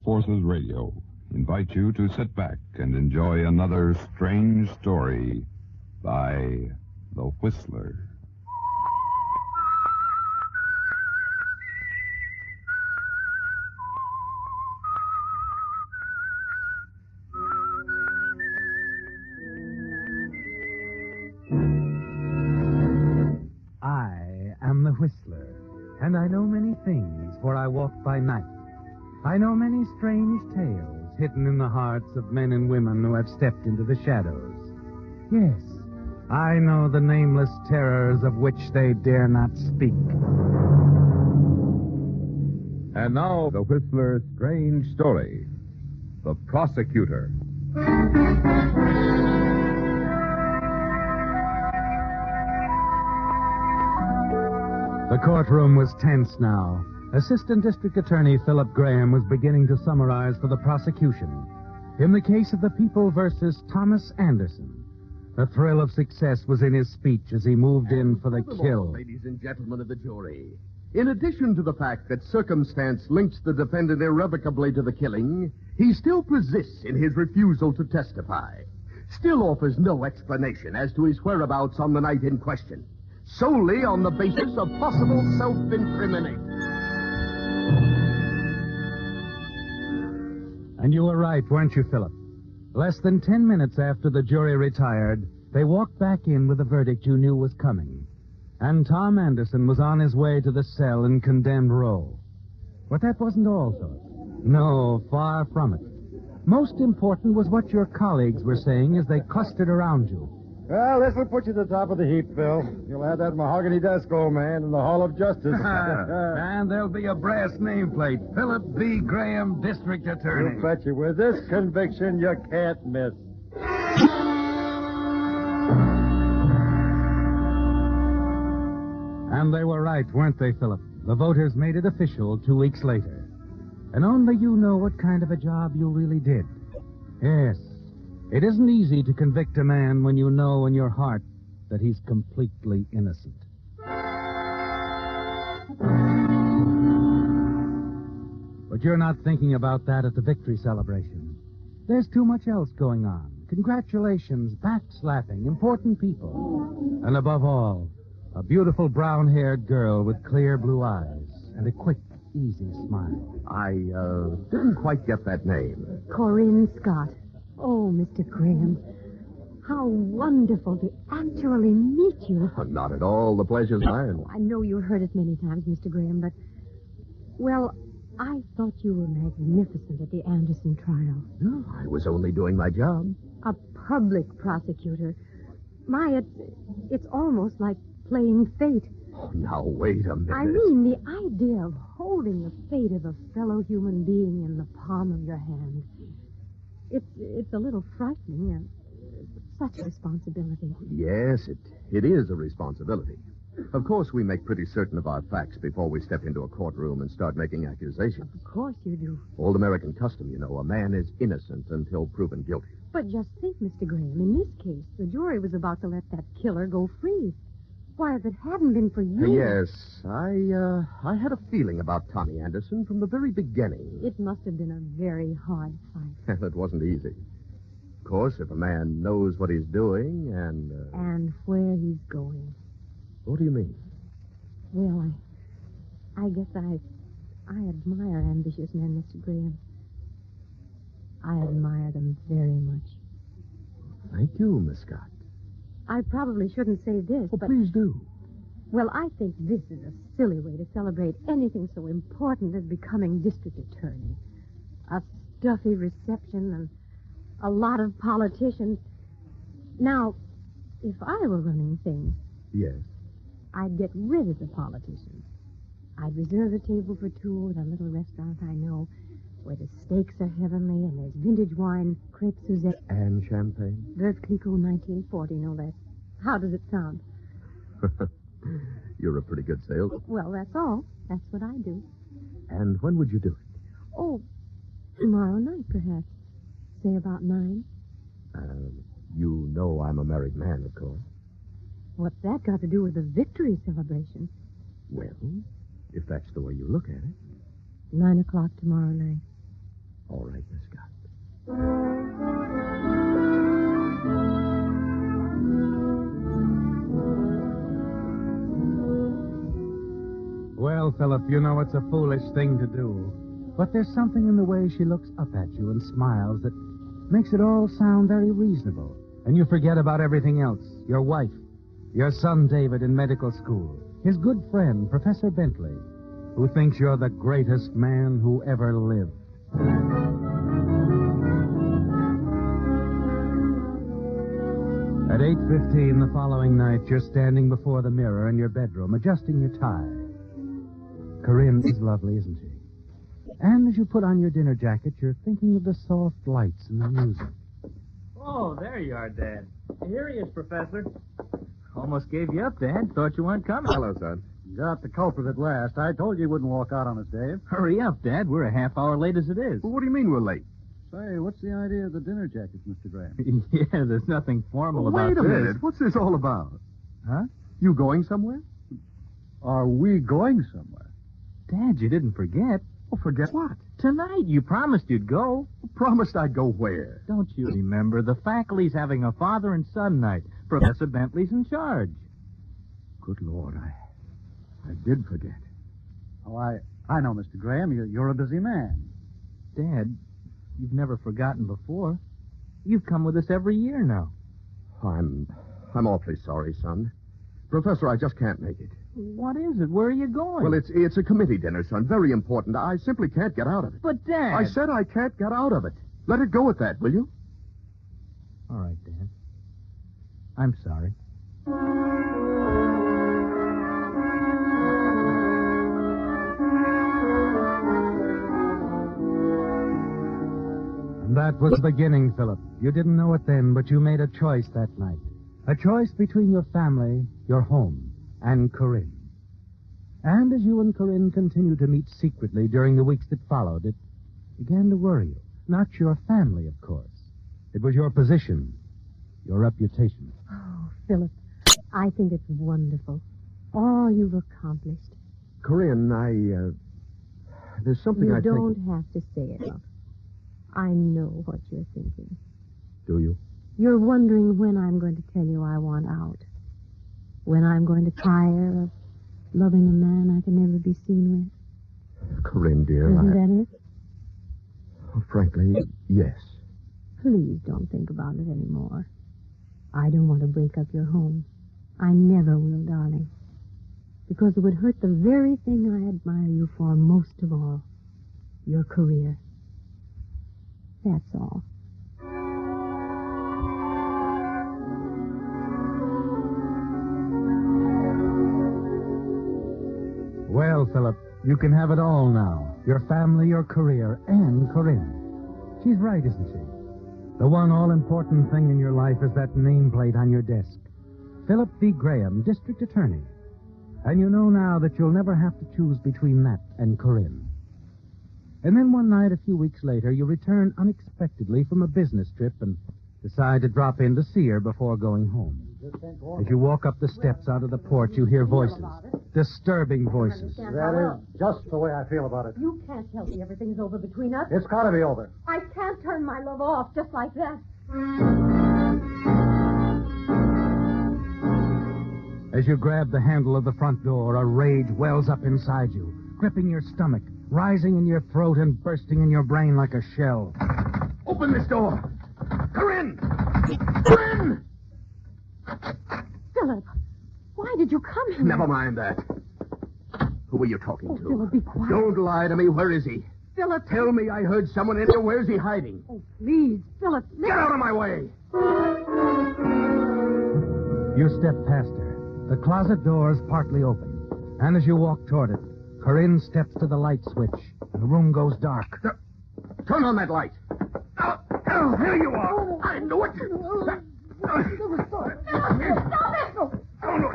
Forces Radio invite you to sit back and enjoy another strange story by The Whistler. I am the Whistler, and I know many things, for I walk by night. I know many strange tales hidden in the hearts of men and women who have stepped into the shadows. Yes, I know the nameless terrors of which they dare not speak. And now, The Whistler's strange story, The Prosecutor. The courtroom was tense now. Assistant District Attorney Philip Graham was beginning to summarize for the prosecution. In the case of the People versus Thomas Anderson, the thrill of success was in his speech as he moved in for the kill. Ladies and gentlemen of the jury, in addition to the fact that circumstance links the defendant irrevocably to the killing, he still persists in his refusal to testify. Still offers no explanation as to his whereabouts on the night in question, solely on the basis of possible self-incrimination. And you were right, weren't you, Philip? Less than 10 minutes after the jury retired, they walked back in with the verdict you knew was coming. And Tom Anderson was on his way to the cell in Condemned Row. But that wasn't all, Philip. No, far from it. Most important was what your colleagues were saying as they clustered around you. Well, this will put you at the top of the heap, Phil. You'll have that mahogany desk, old man, in the Hall of Justice. And there'll be a brass nameplate. Philip B. Graham, District Attorney. You bet you. With this conviction, you can't miss. And they were right, weren't they, Philip? The voters made it official 2 weeks later. And only you know what kind of a job you really did. Yes. It isn't easy to convict a man when you know in your heart that he's completely innocent. But you're not thinking about that at the victory celebration. There's too much else going on. Congratulations, back-slapping, important people. And above all, a beautiful brown-haired girl with clear blue eyes and a quick, easy smile. I didn't quite get that name. Corinne Scott. Oh, Mr. Graham, how wonderful to actually meet you. Oh, not at all. The pleasure's mine. I know you've heard it many times, Mr. Graham, but, well, I thought you were magnificent at the Anderson trial. No, I was only doing my job. A public prosecutor. It's almost like playing fate. Oh, now, wait a minute. I mean, the idea of holding the fate of a fellow human being in the palm of your hand. It's a little frightening, and such a responsibility. Yes, it is a responsibility. Of course, we make pretty certain of our facts before we step into a courtroom and start making accusations. Of course you do. Old American custom, you know, a man is innocent until proven guilty. But just think, Mr. Graham, in this case, the jury was about to let that killer go free. Why, if it hadn't been for you... Yes, I had a feeling about Tommy Anderson from the very beginning. It must have been a very hard fight. It wasn't easy. Of course, if a man knows what he's doing and... And where he's going. What do you mean? Well, I guess I admire ambitious men, Mr. Graham. I admire them very much. Thank you, Miss Scott. I probably shouldn't say this, Oh, but... please do. Well, I think this is a silly way to celebrate anything so important as becoming district attorney. A stuffy reception and a lot of politicians. Now, if I were running things... Yes. I'd get rid of the politicians. I'd reserve a table for two at a little restaurant I know where the steaks are heavenly and there's vintage wine, crepe Suzette. And champagne? Veuve Clicquot 1940, no less. How does it sound? You're a pretty good salesman. Well, that's all. That's what I do. And when would you do it? Oh, tomorrow night, perhaps. Say about 9. You know I'm a married man, of course. What's that got to do with the victory celebration? Well, if that's the way you look at it. 9 o'clock tomorrow night. Well, Philip, you know it's a foolish thing to do. But there's something in the way she looks up at you and smiles that makes it all sound very reasonable. And you forget about everything else. Your wife, your son David in medical school, his good friend, Professor Bentley, who thinks you're the greatest man who ever lived. At 8:15 the following night, you're standing before the mirror in your bedroom, adjusting your tie. Corinne is lovely, isn't she? And as you put on your dinner jacket, you're thinking of the soft lights and the music. Oh, there you are, Dad. Here he is, Professor. Almost gave you up, Dad. Thought you weren't coming. Hello, son. Got the culprit at last. I told you he wouldn't walk out on us, Dave. Hurry up, Dad. We're a half hour late as it is. Well, what do you mean we're late? Say, what's the idea of the dinner jackets, Mr. Graham? Yeah, there's nothing formal about Wait a this. minute. What's this all about? Huh? You going somewhere? Are we going somewhere? Dad, you didn't forget. Oh, forget what? Tonight, you promised you'd go. Promised I'd go where? Don't you remember? The faculty's having a father and son night. Professor Bentley's in charge. Good Lord, I did forget. Oh, I know, Mr. Graham. You're a busy man. Dad, you've never forgotten before. You've come with us every year now. I'm awfully sorry, son. Professor, I just can't make it. What is it? Where are you going? Well, it's a committee dinner, son. Very important. I simply can't get out of it. But, Dad... I said I can't get out of it. Let it go at that, will you? All right, Dad. I'm sorry. And that was the beginning, Philip. You didn't know it then, but you made a choice that night. A choice between your family, your home, and Corinne. And as you and Corinne continued to meet secretly during the weeks that followed, it began to worry you. Not your family, of course. It was your position, your reputation. Oh, Philip, I think it's wonderful. All you've accomplished. Corinne, there's something I You think... don't have to say it, love. I know what you're thinking. Do you? You're wondering when I'm going to tell you I want out. When I'm going to tire of loving a man I can never be seen Corinne, dear, with. Isn't that it? Frankly, yes. Please don't think about it anymore. I don't want to break up your home. I never will, darling. Because it would hurt the very thing I admire you for most of all. Your career. That's all. Well, Philip, you can have it all now. Your family, your career, and Corinne. She's right, isn't she? The one all-important thing in your life is that nameplate on your desk. Philip V. Graham, District Attorney. And you know now that you'll never have to choose between that and Corinne. And then one night, a few weeks later, you return unexpectedly from a business trip and decide to drop in to see her before going home. As you walk up the steps out of the porch, you hear voices. Disturbing voices. That is just the way I feel about it. You can't tell me everything's over between us. It's got to be over. I can't turn my love off just like that. As you grab the handle of the front door, a rage wells up inside you, gripping your stomach, rising in your throat and bursting in your brain like a shell. Open this door! Corinne! Corinne! Philip, why did you come here? Never mind that. Who are you talking to? Philip, be quiet. Don't lie to me. Where is he? Philip. Tell me I heard someone in here. Where's he hiding? Oh, please, Philip. Get out of my way! You step past her. The closet door is partly open. And as you walk toward it, Corinne steps to the light switch, and the room goes dark. Turn on that light. Oh, here you are. I knew it.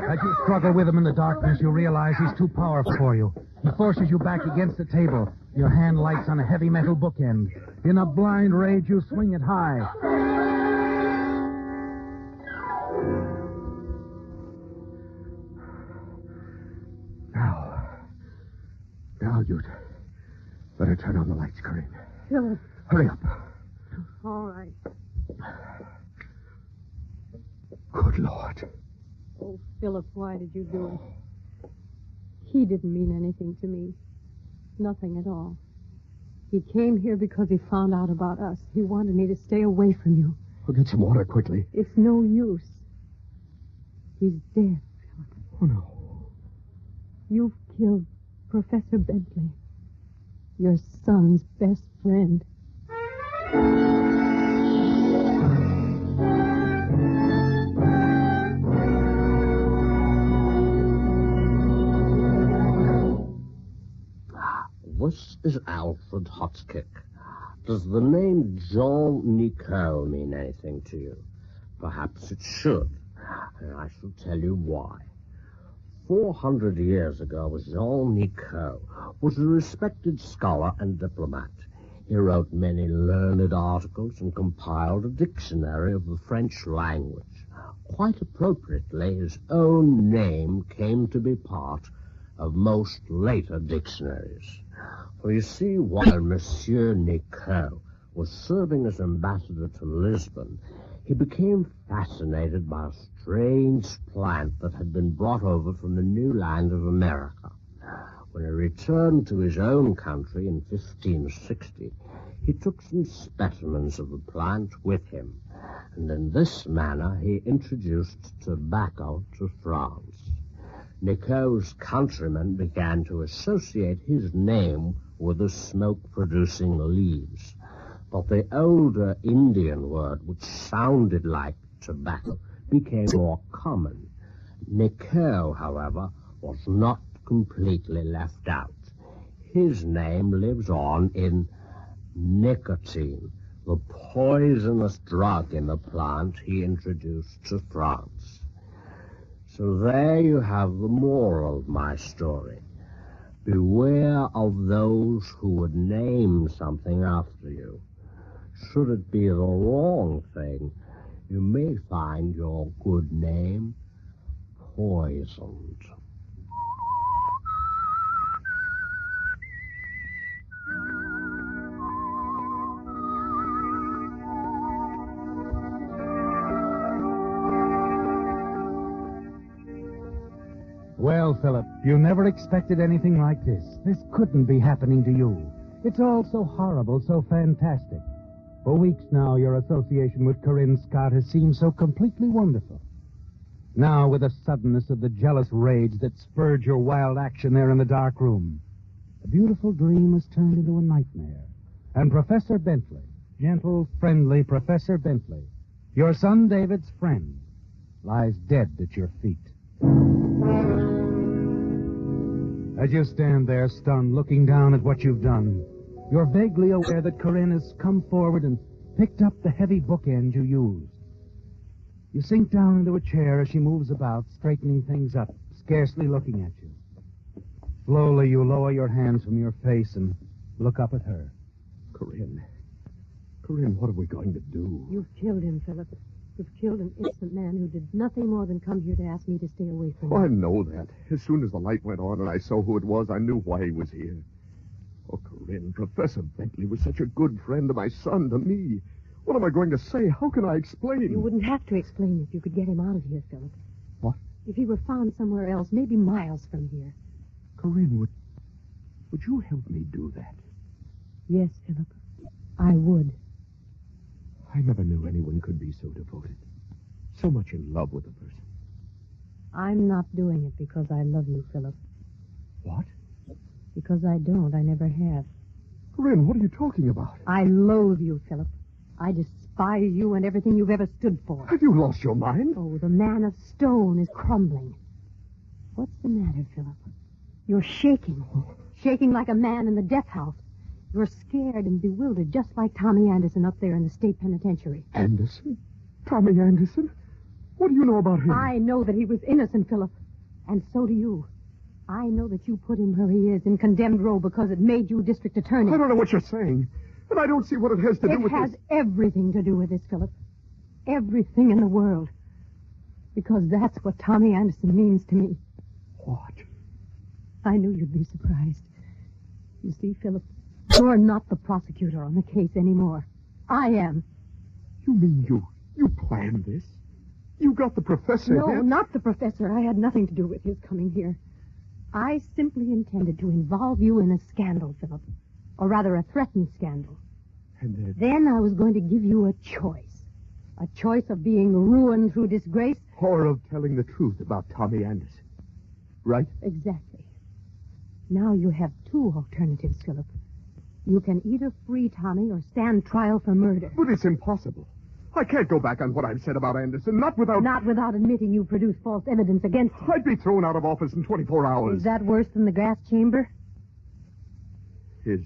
As you struggle with him in the darkness, you realize he's too powerful for you. He forces you back against the table. Your hand lights on a heavy metal bookend. In a blind rage, you swing it high. Now you'd better turn on the lights, Corinne. Philip. Hurry up. All right. Good Lord. Oh, Philip, why did you do it? He didn't mean anything to me. Nothing at all. He came here because he found out about us. He wanted me to stay away from you. I'll get some water quickly. It's no use. He's dead, Philip. Oh, no. You've killed Professor Bentley, your son's best friend. This is Alfred Hotkick. Does the name Jean Nicot mean anything to you? Perhaps it should, and I shall tell you why. 400 years ago, Jean Nicot was a respected scholar and diplomat. He wrote many learned articles and compiled a dictionary of the French language. Quite appropriately, his own name came to be part of most later dictionaries. For you see, while Monsieur Nicot was serving as ambassador to Lisbon, he became fascinated by a strange plant that had been brought over from the new land of America. When he returned to his own country in 1560, he took some specimens of the plant with him, and in this manner he introduced tobacco to France. Nicot's countrymen began to associate his name with the smoke-producing leaves. But the older Indian word, which sounded like tobacco, became more common. Nicot, however, was not completely left out. His name lives on in nicotine, the poisonous drug in the plant he introduced to France. So there you have the moral of my story. Beware of those who would name something after you. Should it be the wrong thing, you may find your good name poisoned. Well, Philip, you never expected anything like this. This couldn't be happening to you. It's all so horrible, so fantastic. For weeks now, your association with Corinne Scott has seemed so completely wonderful. Now, with the suddenness of the jealous rage that spurred your wild action there in the dark room, a beautiful dream has turned into a nightmare. And Professor Bentley, gentle, friendly Professor Bentley, your son David's friend, lies dead at your feet. As you stand there, stunned, looking down at what you've done, you're vaguely aware that Corinne has come forward and picked up the heavy bookend you used. You sink down into a chair as she moves about, straightening things up, scarcely looking at you. Slowly, you lower your hands from your face and look up at her. Corinne, what are we going to do? You've killed him, Philip. You've killed an innocent man who did nothing more than come here to ask me to stay away from Oh, you. I know that. As soon as the light went on and I saw who it was, I knew why he was here. Oh, Corinne, Professor Bentley was such a good friend to my son, to me. What am I going to say? How can I explain? You wouldn't have to explain if you could get him out of here, Philip. What? If he were found somewhere else, maybe miles from here. Corinne, would you help me do that? Yes, Philip, I would. I never knew anyone could be so devoted. So much in love with a person. I'm not doing it because I love you, Philip. What? Because I don't. I never have. Corinne, what are you talking about? I loathe you, Philip. I despise you and everything you've ever stood for. Have you lost your mind? Oh, the man of stone is crumbling. What's the matter, Philip? You're shaking. Shaking like a man in the death house. You're scared and bewildered, just like Tommy Anderson up there in the state penitentiary. Anderson? Tommy Anderson? What do you know about him? I know that he was innocent, Philip. And so do you. I know that you put him where he is in condemned row because it made you district attorney. I don't know what you're saying. And I don't see what it has to do with It has this. everything to do with this, Philip. Everything in the world. Because that's what Tommy Anderson means to me. What? I knew you'd be surprised. You see, Philip, you're not the prosecutor on the case anymore. I am. You mean you planned this? You got the professor No, here? not the professor. I had nothing to do with his coming here. I simply intended to involve you in a scandal, Philip. Or rather, a threatened scandal. And Then I was going to give you a choice. A choice of being ruined through disgrace. or of telling the truth about Tommy Anderson. Right? Exactly. Now you have two alternatives, Philip. You can either free Tommy or stand trial for murder. But it's impossible. I can't go back on what I've said about Anderson, not without... Not without admitting you produced false evidence against him. I'd be thrown out of office in 24 hours. Is that worse than the gas chamber? Is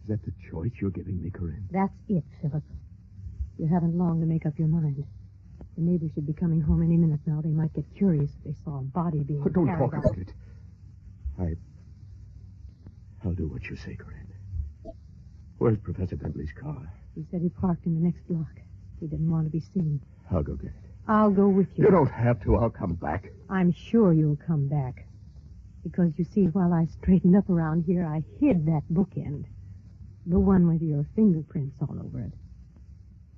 that the choice you're giving me, Corinne? That's it, Philip. You haven't long to make up your mind. The neighbors should be coming home any minute now. They might get curious if they saw a body being Don't carried talk out. about it. I'll do what you say, Corinne. Where's Professor Bentley's car? He said he parked in the next block. He didn't want to be seen. I'll go get it. I'll go with you. You don't have to. I'll come back. I'm sure you'll come back. Because, you see, while I straightened up around here, I hid that bookend. The one with your fingerprints all over it.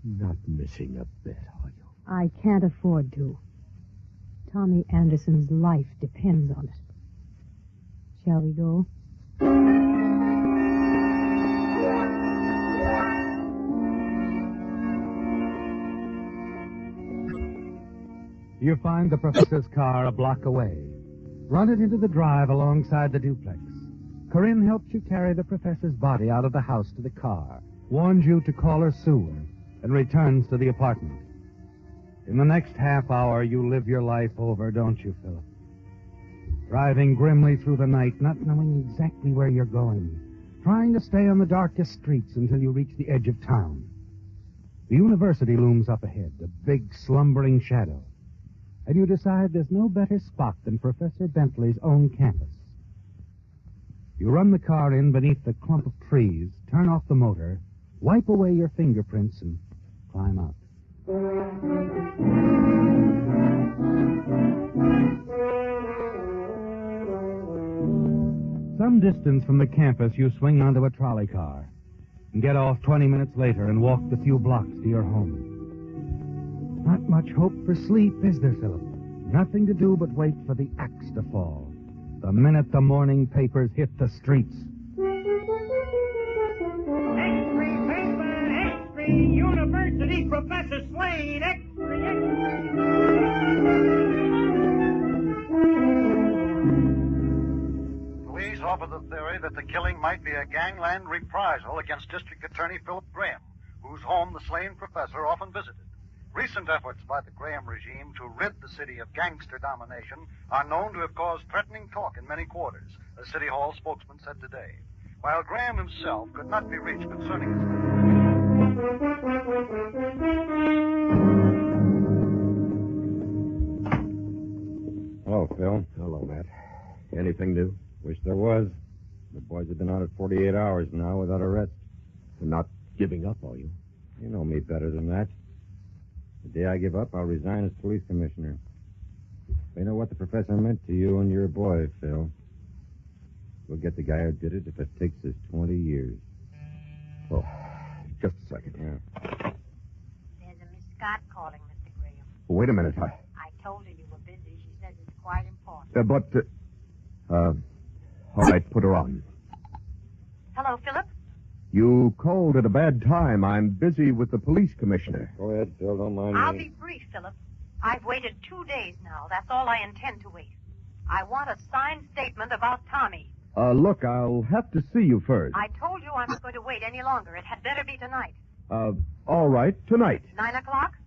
Not missing a bit, are you? I can't afford to. Tommy Anderson's life depends on it. Shall we go? You find the professor's car a block away. Run it into the drive alongside the duplex. Corinne helps you carry the professor's body out of the house to the car, warns you to call her soon, and returns to the apartment. In the next half hour, you live your life over, don't you, Philip? Driving grimly through the night, not knowing exactly where you're going, trying to stay on the darkest streets until you reach the edge of town. The university looms up ahead, a big, slumbering shadow. And you decide there's no better spot than Professor Bentley's own campus. You run the car in beneath the clump of trees, turn off the motor, wipe away your fingerprints, and climb out. Some distance from the campus, you swing onto a trolley car and get off 20 minutes later and walk the few blocks to your home. Not much hope for sleep, is there, Philip? Nothing to do but wait for the axe to fall. The minute the morning papers hit the streets. Extra paper, extra university professor slain, Police offer the theory that the killing might be a gangland reprisal against District Attorney Philip Graham, whose home the slain professor often visited. Recent efforts by the Graham regime to rid the city of gangster domination are known to have caused threatening talk in many quarters, a City Hall spokesman said today. While Graham himself could not be reached concerning his... Hello, Phil. Hello, Matt. Anything new? Wish there was. The boys have been on it 48 hours now without arrest. You're not giving up, are you? You know me better than that. The day I give up, I'll resign as police commissioner. They know what the professor meant to you and your boy, Phil. We'll get the guy who did it if it takes us 20 years. Oh, just a second. Yeah. There's a Miss Scott calling, Mr. Graham. Wait a minute. I told her you were busy. She says it's quite important. All right, put her on. Hello, Philip? You called at a bad time. I'm busy with the police commissioner. Go ahead, Phil. Don't mind I'll me. be brief, Philip. I've waited 2 days now. That's all I intend to wait. I want a signed statement about Tommy. Look, I'll have to see you first. I told you I'm not going to wait any longer. It had better be tonight. All right, tonight. 9 o'clock?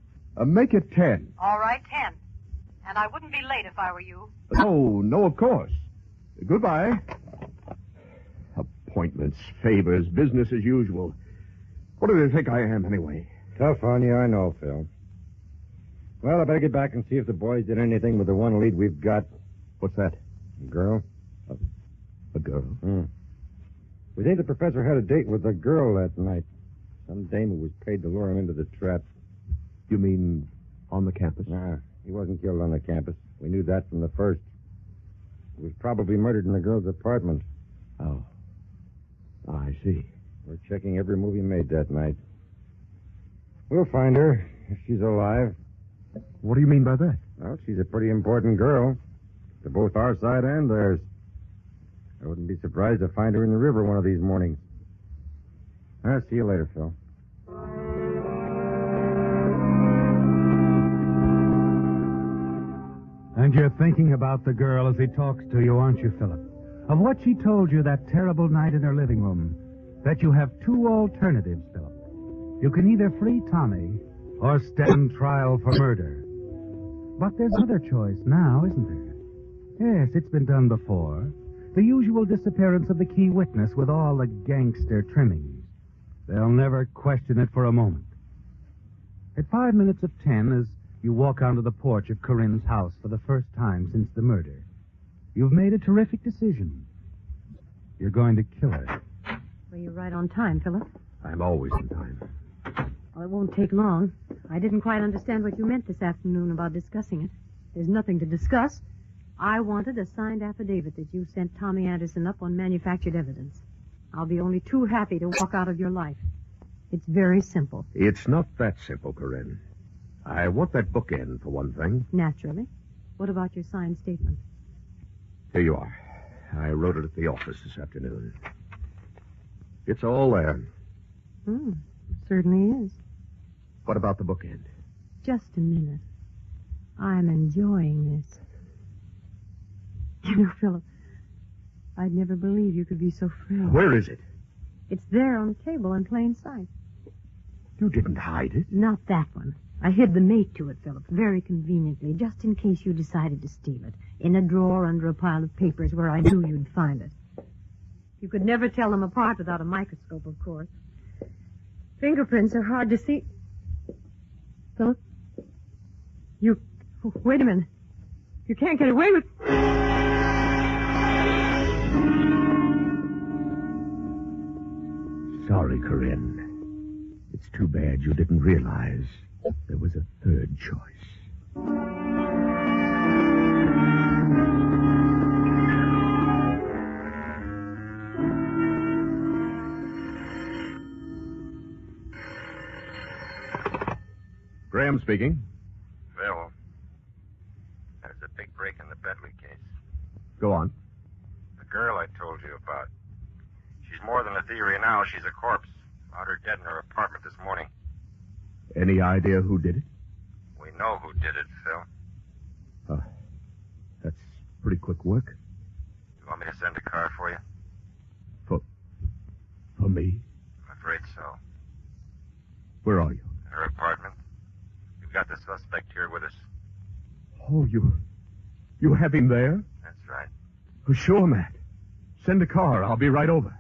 Make it 10. All right, 10. And I wouldn't be late if I were you. Oh, no, of course. Goodbye. Appointments, favors, business as usual. What do they think I am, anyway? Tough on you, I know, Phil. Well, I better get back and see if the boys did anything with the one lead we've got. What's that? A girl? A girl? We think the professor had a date with a girl that night. Some dame who was paid to lure him into the trap. You mean on the campus? Nah, he wasn't killed on the campus. We knew that from the first. He was probably murdered in the girl's apartment. Oh. I see. We're checking every move he made that night. We'll find her, if she's alive. What do you mean by that? Well, she's a pretty important girl. To both our side and theirs. I wouldn't be surprised to find her in the river one of these mornings. I'll see you later, Phil. And you're thinking about the girl as he talks to you, aren't you, Philip? Of what she told you that terrible night in her living room. That you have two alternatives, Philip. You can either free Tommy or stand trial for murder. But there's another choice now, isn't there? Yes, it's been done before. The usual disappearance of the key witness with all the gangster trimmings. They'll never question it for a moment. At 5 minutes of 10, as you walk onto the porch of Corinne's house for the first time since the murder, you've made a terrific decision. You're going to kill her. Well, you're right on time, Philip. I'm always in time. Well, it won't take long. I didn't quite understand what you meant this afternoon about discussing it. There's nothing to discuss. I wanted a signed affidavit that you sent Tommy Anderson up on manufactured evidence. I'll be only too happy to walk out of your life. It's very simple. It's not that simple, Corinne. I want that bookend, for one thing. Naturally. What about your signed statement? Here you are. I wrote it at the office this afternoon. It's all there. Certainly is. What about the bookend? Just a minute. I'm enjoying this. You know, Philip, I'd never believe you could be so free. Where is it? It's there on the table in plain sight. You didn't hide it. Not that one. I hid the mate to it, Philip, very conveniently, just in case you decided to steal it. In a drawer under a pile of papers where I knew you'd find it. You could never tell them apart without a microscope, of course. Fingerprints are hard to see. Philip? You... Wait a minute. You can't get away with... Sorry, Corinne. It's too bad you didn't realize there was a third choice. Graham speaking. Phil, there's a big break in the Bentley case. Go on. The girl I told you about. She's more than a theory now. She's a corpse. Found her dead in her apartment this morning. Any idea who did it? We know who did it, Phil. That's pretty quick work. You want me to send a car for you? For me? I'm afraid so. Where are you? Her apartment. We've got the suspect here with us. Oh, you have him there? That's right. Oh, sure, Matt. Send a car. I'll be right over.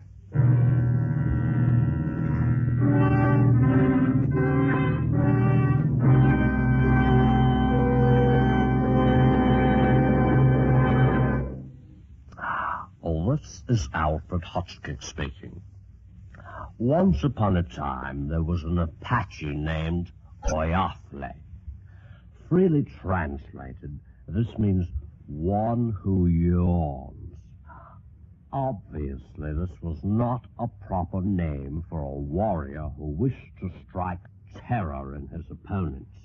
This is Alfred Hotchkiss speaking. Once upon a time, there was an Apache named Oyafle. Freely translated, this means one who yawns. Obviously, this was not a proper name for a warrior who wished to strike terror in his opponents.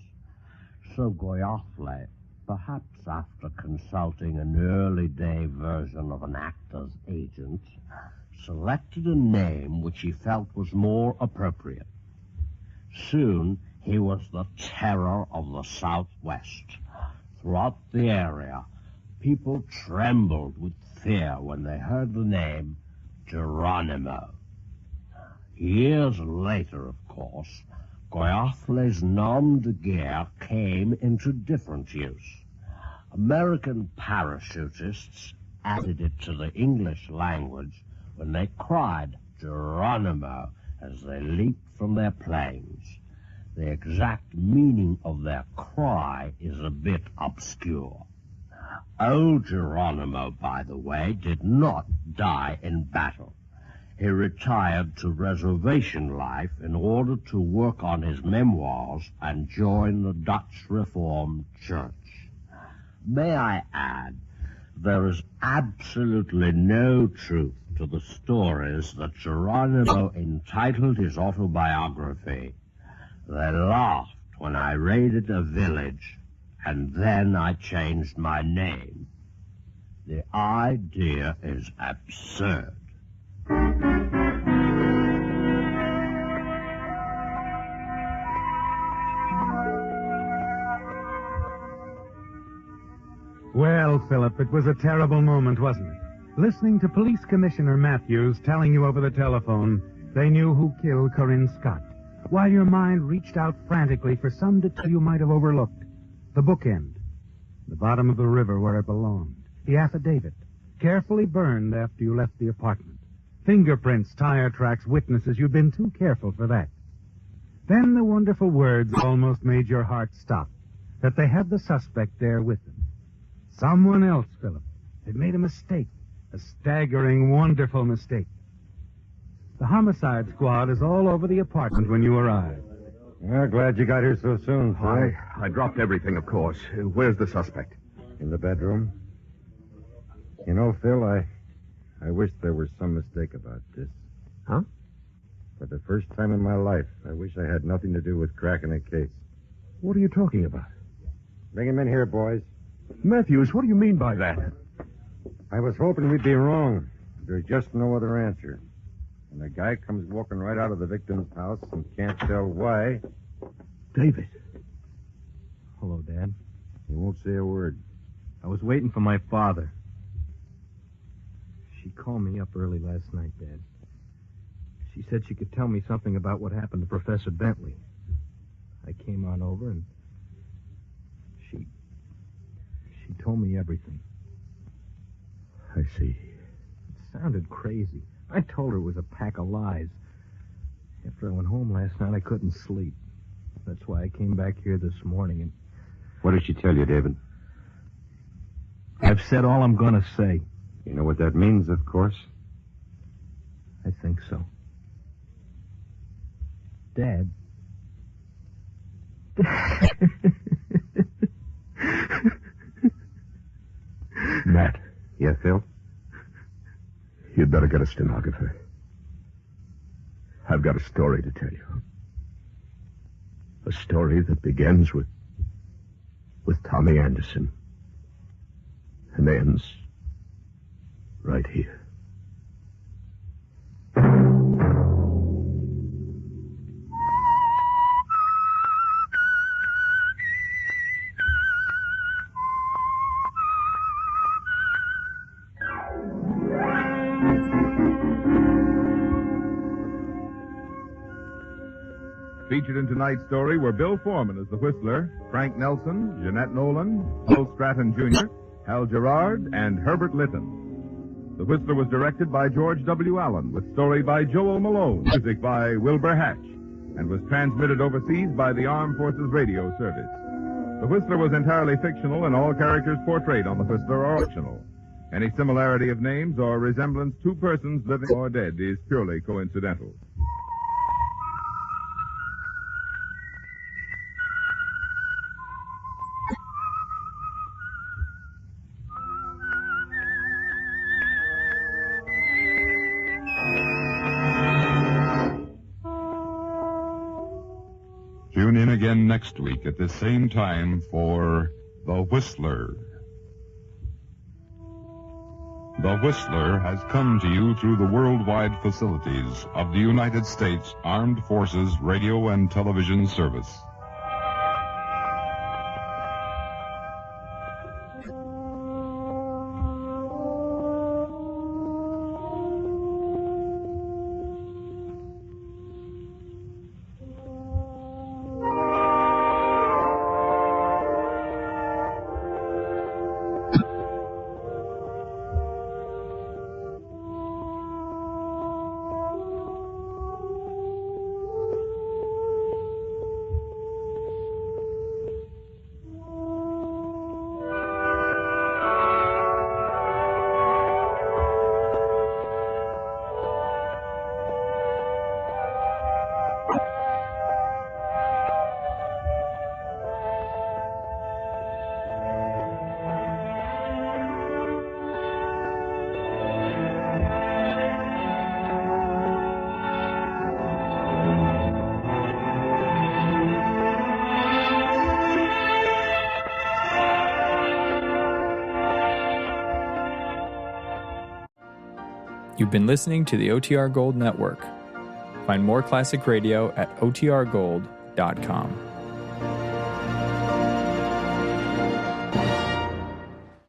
So Oyafle, perhaps after consulting an early-day version of an actor's agent, selected a name which he felt was more appropriate. Soon, he was the terror of the Southwest. Throughout the area, people trembled with fear when they heard the name Geronimo. Years later, of course, Oyafle's nom de guerre came into different use. American parachutists added it to the English language when they cried Geronimo as they leaped from their planes. The exact meaning of their cry is a bit obscure. Old Geronimo, by the way, did not die in battle. He retired to reservation life in order to work on his memoirs and join the Dutch Reformed Church. May I add, there is absolutely no truth to the stories that Geronimo entitled his autobiography. They laughed when I raided a village, and then I changed my name. The idea is absurd. Well, Philip, it was a terrible moment, wasn't it? Listening to Police Commissioner Matthews telling you over the telephone they knew who killed Corinne Scott, while your mind reached out frantically for some detail you might have overlooked. The bookend, the bottom of the river where it belonged, the affidavit, carefully burned after you left the apartment, fingerprints, tire tracks, witnesses. You'd been too careful for that. Then the wonderful words almost made your heart stop, that they had the suspect there with them. Someone else, Philip, had made a mistake, a staggering, wonderful mistake. The homicide squad is all over the apartment when you arrive. Well, glad you got here so soon, Phil. I dropped everything, of course. Where's the suspect? In the bedroom. You know, Phil, I wish there was some mistake about this. Huh? For the first time in my life, I wish I had nothing to do with cracking a case. What are you talking about? Bring him in here, boys. Matthews, what do you mean by that? I was hoping we'd be wrong. There's just no other answer. When a guy comes walking right out of the victim's house and can't tell why... David. Hello, Dad. He won't say a word. I was waiting for my father. She called me up early last night, Dad. She said she could tell me something about what happened to Professor Bentley. I came on over and she told me everything. I see. It sounded crazy. I told her it was a pack of lies. After I went home last night, I couldn't sleep. That's why I came back here this morning and... What did she tell you, David? I've said all I'm going to say. You know what that means, of course. I think so. Dad. Matt. Yeah, Phil? You'd better get a stenographer. I've got a story to tell you. A story that begins with Tommy Anderson and ends right here. Featured in tonight's story were Bill Foreman as the Whistler, Frank Nelson, Jeanette Nolan, Bill Stratton Jr., Hal Gerard, and Herbert Litton. The Whistler was directed by George W. Allen, with story by Joel Malone, music by Wilbur Hatch, and was transmitted overseas by the Armed Forces Radio Service. The Whistler was entirely fictional, and all characters portrayed on the Whistler are fictional. Any similarity of names or resemblance to persons living or dead is purely coincidental. Tune in again next week at the same time for The Whistler. The Whistler has come to you through the worldwide facilities of the United States Armed Forces Radio and Television Service. You've been listening to the OTR Gold Network. Find more classic radio at otrgold.com.